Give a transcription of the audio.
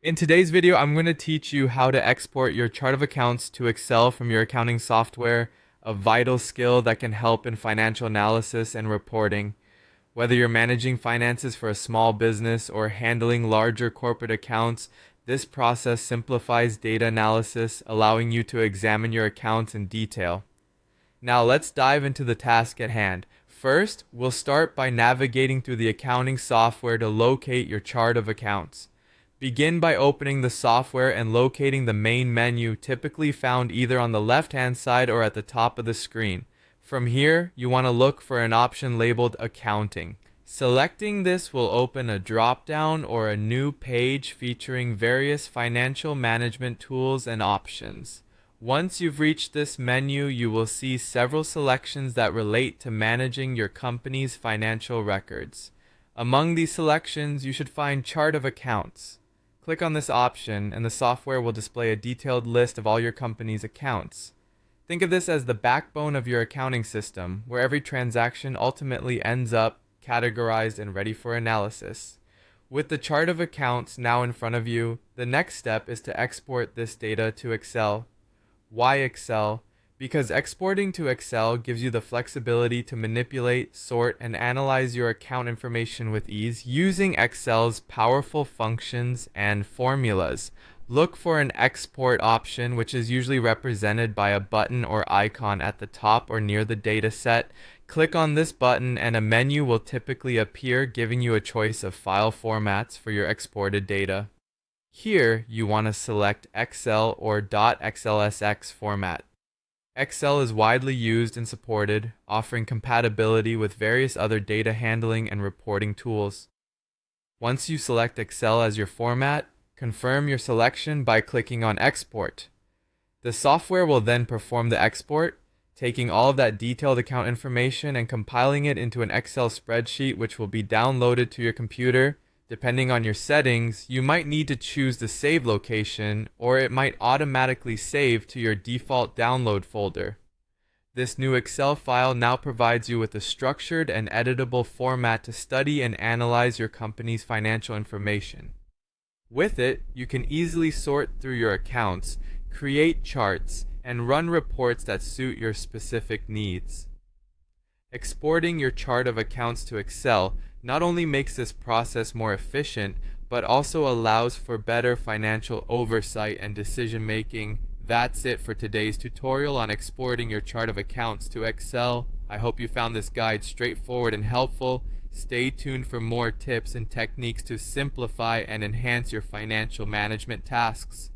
In today's video, I'm going to teach you how to export your chart of accounts to Excel from your accounting software, a vital skill that can help in financial analysis and reporting. Whether you're managing finances for a small business or handling larger corporate accounts, this process simplifies data analysis, allowing you to examine your accounts in detail. Now let's dive into the task at hand. First, we'll start by navigating through the accounting software to locate your chart of accounts. Begin by opening the software and locating the main menu, typically found either on the left-hand side or at the top of the screen. From here, you want to look for an option labeled Accounting. Selecting this will open a drop-down or a new page featuring various financial management tools and options. Once you've reached this menu, you will see several selections that relate to managing your company's financial records. Among these selections, you should find Chart of Accounts. Click on this option and the software will display a detailed list of all your company's accounts. Think of this as the backbone of your accounting system, where every transaction ultimately ends up categorized and ready for analysis. With the chart of accounts now in front of you, the next step is to export this data to Excel. Why Excel? Because exporting to Excel gives you the flexibility to manipulate, sort, and analyze your account information with ease using Excel's powerful functions and formulas. Look for an export option, which is usually represented by a button or icon at the top or near the data set. Click on this button and a menu will typically appear, giving you a choice of file formats for your exported data. Here, you want to select Excel or .xlsx format. Excel is widely used and supported, offering compatibility with various other data handling and reporting tools. Once you select Excel as your format, confirm your selection by clicking on Export. The software will then perform the export, taking all of that detailed account information and compiling it into an Excel spreadsheet which will be downloaded to your computer. Depending on your settings, you might need to choose the save location, or it might automatically save to your default download folder. This new Excel file now provides you with a structured and editable format to study and analyze your company's financial information. With it, you can easily sort through your accounts, create charts, and run reports that suit your specific needs. Exporting your chart of accounts to Excel not only makes this process more efficient, but also allows for better financial oversight and decision making. That's it for today's tutorial on exporting your chart of accounts to Excel. I hope you found this guide straightforward and helpful. Stay tuned for more tips and techniques to simplify and enhance your financial management tasks.